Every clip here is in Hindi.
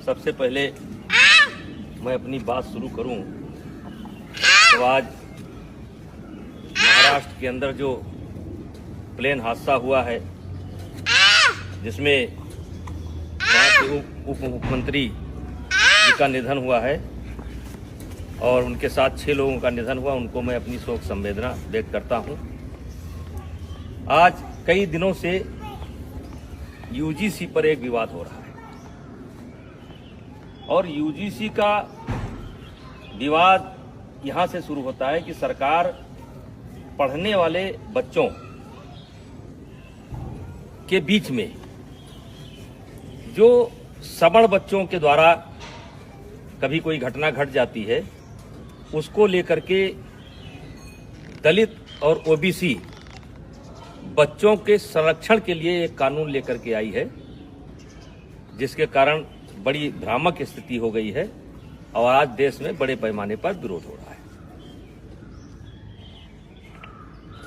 सबसे पहले मैं अपनी बात शुरू करूं तो आज महाराष्ट्र के अंदर जो प्लेन हादसा हुआ है जिसमें वहाँ के उप मुख्यमंत्री जी का निधन हुआ है और उनके साथ 6 लोगों का निधन हुआ, उनको मैं अपनी शोक संवेदना व्यक्त करता हूं। आज कई दिनों से यूजीसी पर एक विवाद हो रहा है और यूजीसी का विवाद यहां से शुरू होता है कि सरकार पढ़ने वाले बच्चों के बीच में जो सवर्ण बच्चों के द्वारा कभी कोई घटना घट जाती है उसको लेकर के दलित और ओबीसी बच्चों के संरक्षण के लिए एक कानून लेकर के आई है, जिसके कारण बड़ी भ्रामक स्थिति हो गई है और आज देश में बड़े पैमाने पर विरोध हो रहा है।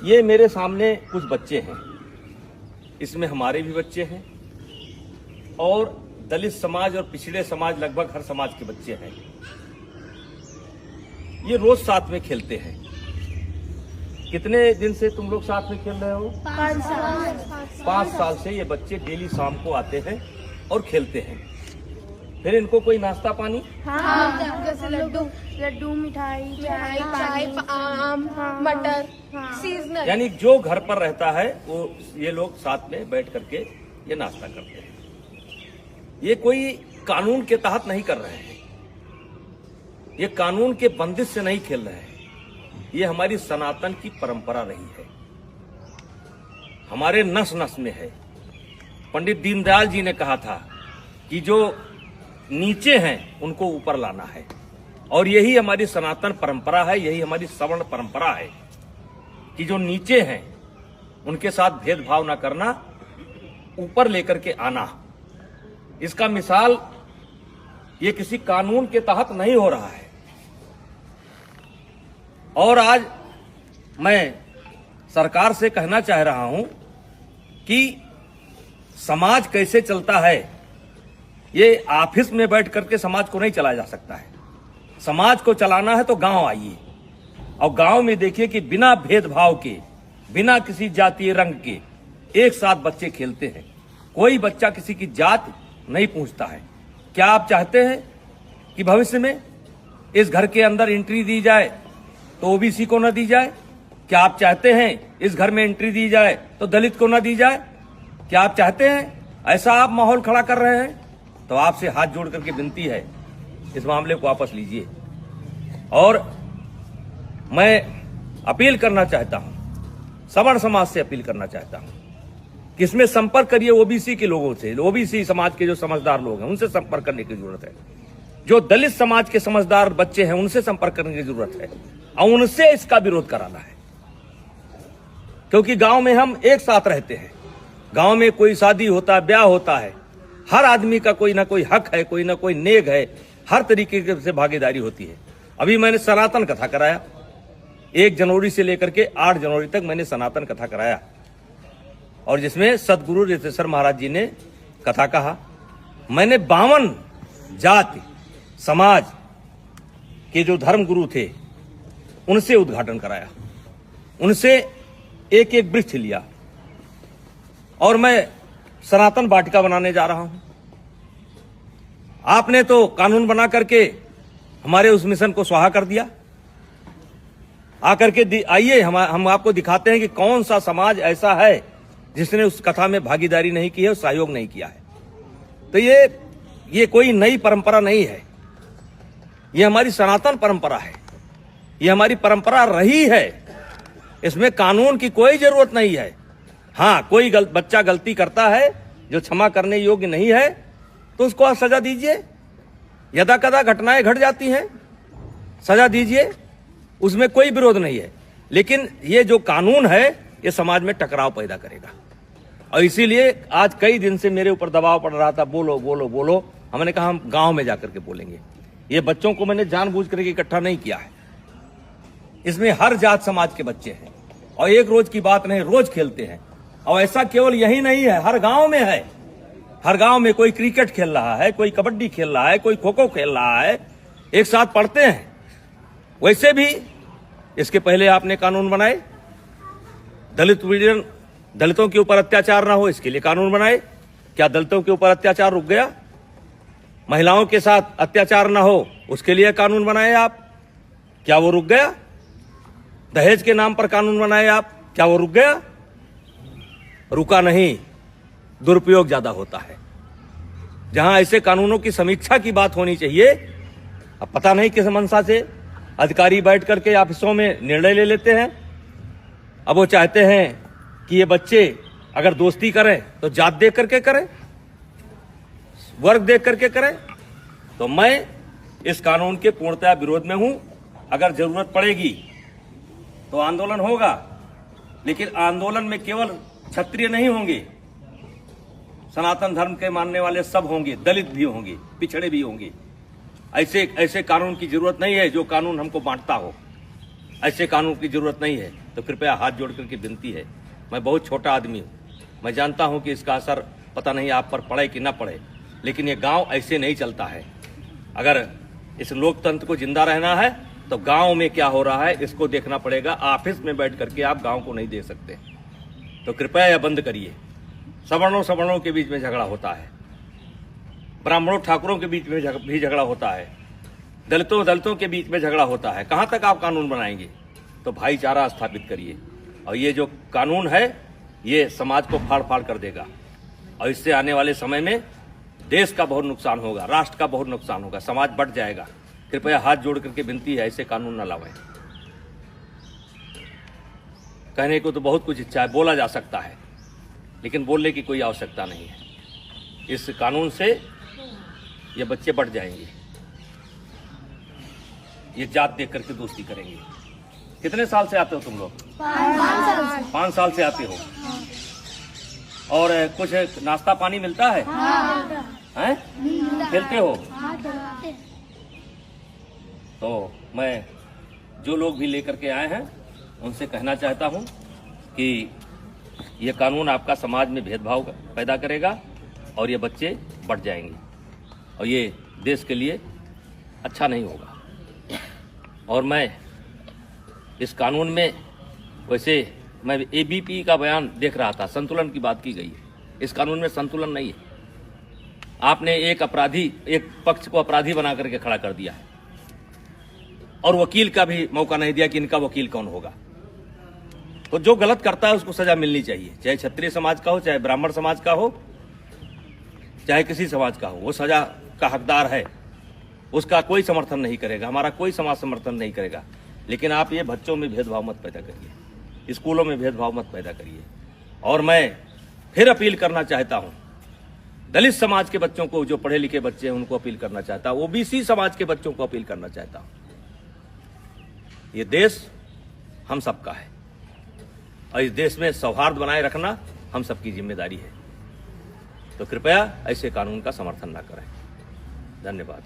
ये मेरे सामने कुछ बच्चे हैं, इसमें हमारे भी बच्चे हैं और दलित समाज और पिछड़े समाज लगभग हर समाज के बच्चे हैं। ये रोज साथ में खेलते हैं। कितने दिन से तुम लोग साथ में खेल रहे हो? 5 साल से ये बच्चे डेली शाम को आते हैं और खेलते हैं। फिर इनको कोई नाश्ता पानी? हाँ, जैसे लड्डू मिठाई चाय आम मटर सीजनल, यानी जो घर पर रहता है वो ये लोग साथ में बैठ करके ये नाश्ता करते हैं। ये कोई कानून के तहत नहीं कर रहे हैं, ये कानून के बंदिश से नहीं खेल रहे हैं। ये हमारी सनातन की परंपरा रही है, हमारे नस नस में है। पंडित दीनदयाल जी ने कहा था कि जो नीचे हैं उनको ऊपर लाना है और यही हमारी सनातन परंपरा है, यही हमारी सवर्ण परंपरा है कि जो नीचे हैं उनके साथ भेदभाव ना करना, ऊपर लेकर के आना। इसका मिसाल ये किसी कानून के तहत नहीं हो रहा है। और आज मैं सरकार से कहना चाह रहा हूं कि समाज कैसे चलता है, ये ऑफिस में बैठ करके समाज को नहीं चलाया जा सकता है। समाज को चलाना है तो गांव आइए और गांव में देखिए कि बिना भेदभाव के, बिना किसी जातीय रंग के एक साथ बच्चे खेलते हैं। कोई बच्चा किसी की जात नहीं पूछता है। क्या आप चाहते हैं कि भविष्य में इस घर के अंदर एंट्री दी जाए तो ओबीसी को न दी जाए? क्या आप चाहते हैं इस घर में एंट्री दी जाए तो दलित को न दी जाए? क्या आप चाहते हैं ऐसा आप माहौल खड़ा कर रहे हैं? तो आपसे हाथ जोड़ करके विनती है, इस मामले को वापस लीजिए। और मैं अपील करना चाहता हूं, सवर्ण समाज से अपील करना चाहता हूं कि इसमें संपर्क करिए ओबीसी के लोगों से। ओबीसी समाज के जो समझदार लोग हैं उनसे संपर्क करने की जरूरत है। जो दलित समाज के समझदार बच्चे हैं उनसे संपर्क करने की जरूरत है और उनसे इसका विरोध कराना है, क्योंकि गांव में हम एक साथ रहते हैं। गांव में कोई शादी होता है, ब्याह होता है, हर आदमी का कोई ना कोई हक है, कोई ना कोई नेग है, हर तरीके से भागीदारी होती है। अभी मैंने सनातन कथा कराया, 1 जनवरी से लेकर के 8 जनवरी तक मैंने सनातन कथा कराया और जिसमें सदगुरु रितेश्वर महाराज जी ने कथा कहा। मैंने 52 जाति समाज के जो धर्म गुरु थे उनसे उद्घाटन कराया, उनसे एक एक वृक्ष लिया और मैं सनातन वाटिका बनाने जा रहा हूं। आपने तो कानून बना करके हमारे उस मिशन को स्वाहा कर दिया। आकर के आइए हम आपको दिखाते हैं कि कौन सा समाज ऐसा है जिसने उस कथा में भागीदारी नहीं की है, सहयोग नहीं किया है। तो ये कोई नई परंपरा नहीं है, ये हमारी सनातन परंपरा है, ये हमारी परंपरा रही है। इसमें कानून की कोई जरूरत नहीं है। हाँ, कोई बच्चा गलती करता है जो क्षमा करने योग्य नहीं है तो उसको आप सजा दीजिए। यदा कदा घटनाएं घट जाती हैं, सजा दीजिए, उसमें कोई विरोध नहीं है। लेकिन ये जो कानून है ये समाज में टकराव पैदा करेगा और इसीलिए आज कई दिन से मेरे ऊपर दबाव पड़ रहा था, बोलो बोलो बोलो। हमने कहा हम गांव में जाकर के बोलेंगे। ये बच्चों को मैंने जानबूझ करके इकट्ठा नहीं किया है, इसमें हर जात समाज के बच्चे हैं और एक रोज की बात नहीं, रोज खेलते हैं। और ऐसा केवल यही नहीं है, हर गांव में है। हर गांव में कोई क्रिकेट खेल रहा है, कोई कबड्डी खेल रहा है, कोई खो खो खेल रहा है, एक साथ पढ़ते हैं। वैसे भी इसके पहले आपने कानून बनाए, दलितों के ऊपर अत्याचार ना हो इसके लिए कानून बनाए। क्या दलितों के ऊपर अत्याचार रुक गया? महिलाओं के साथ अत्याचार ना हो उसके लिए कानून बनाए आप, क्या वो रुक गया? दहेज के नाम पर कानून बनाए आप, क्या वो रुक गया? रुका नहीं, दुरुपयोग ज्यादा होता है। जहां ऐसे कानूनों की समीक्षा की बात होनी चाहिए, अब पता नहीं किस मंशा से अधिकारी बैठ करके ऑफिसों में निर्णय ले लेते हैं। अब वो चाहते हैं कि ये बच्चे अगर दोस्ती करें तो जात देख करके करें, वर्ग देख करके करें। तो मैं इस कानून के पूर्णतः विरोध में हूं। अगर जरूरत पड़ेगी तो आंदोलन होगा, लेकिन आंदोलन में केवल क्षत्रिय नहीं होंगे, सनातन धर्म के मानने वाले सब होंगे, दलित भी होंगे, पिछड़े भी होंगे। ऐसे कानून की जरूरत नहीं है जो कानून हमको बांटता हो। ऐसे कानून की जरूरत नहीं है। तो कृपया हाथ जोड़ करके विनती है, मैं बहुत छोटा आदमी हूं, मैं जानता हूं कि इसका असर पता नहीं आप पर पड़े कि ना पड़े, लेकिन ये गांव ऐसे नहीं चलता है। अगर इस लोकतंत्र को जिंदा रहना है तो गांव में क्या हो रहा है इसको देखना पड़ेगा। ऑफिस में बैठ करके आप गांव को नहीं देख सकते। तो कृपया यह बंद करिए। सवर्णों के बीच में झगड़ा होता है, ब्राह्मणों ठाकुरों के बीच में भी झगड़ा होता है, दलितों के बीच में झगड़ा होता है। कहां तक आप कानून बनाएंगे? तो भाईचारा स्थापित करिए। और ये जो कानून है ये समाज को फाड़ फाड़ कर देगा, और इससे आने वाले समय में देश का बहुत नुकसान होगा, राष्ट्र का बहुत नुकसान होगा, समाज बढ़ जाएगा। कृपया हाथ जोड़ करके विनती है, ऐसे कानून न लाएं। कहने को तो बहुत कुछ इच्छा है, बोला जा सकता है, लेकिन बोलने की कोई आवश्यकता नहीं है। इस कानून से ये बच्चे बढ़ जाएंगे, ये जात देख करके दोस्ती करेंगे। कितने साल से आते हो तुम लोग? 5 साल से आते हो। और कुछ नाश्ता पानी मिलता है? हैं? खेलते हो? तो मैं जो लोग भी लेकर के आए हैं उनसे कहना चाहता हूं कि ये कानून आपका समाज में भेदभाव पैदा करेगा और ये बच्चे बढ़ जाएंगे, और ये देश के लिए अच्छा नहीं होगा। और मैं इस कानून में, वैसे मैं एबीपी का बयान देख रहा था, संतुलन की बात की गई है। इस कानून में संतुलन नहीं है। आपने एक पक्ष को अपराधी बना करके खड़ा कर दिया है, और वकील का भी मौका नहीं दिया कि इनका वकील कौन होगा। तो जो गलत करता है उसको सजा मिलनी चाहिए, चाहे क्षत्रिय समाज का हो, चाहे ब्राह्मण समाज का हो, चाहे किसी समाज का हो, वो सजा का हकदार है। उसका कोई समर्थन नहीं करेगा, हमारा कोई समाज समर्थन नहीं करेगा। लेकिन आप ये बच्चों में भेदभाव मत पैदा करिए, स्कूलों में भेदभाव मत पैदा करिए। और मैं फिर अपील करना चाहता हूं, दलित समाज के बच्चों को, जो पढ़े लिखे बच्चे हैं उनको अपील करना चाहता हूं, ओबीसी समाज के बच्चों को अपील करना चाहता हूं। ये देश हम सबका है, और इस देश में सौहार्द बनाए रखना हम सबकी जिम्मेदारी है। तो कृपया ऐसे कानून का समर्थन न करें। धन्यवाद।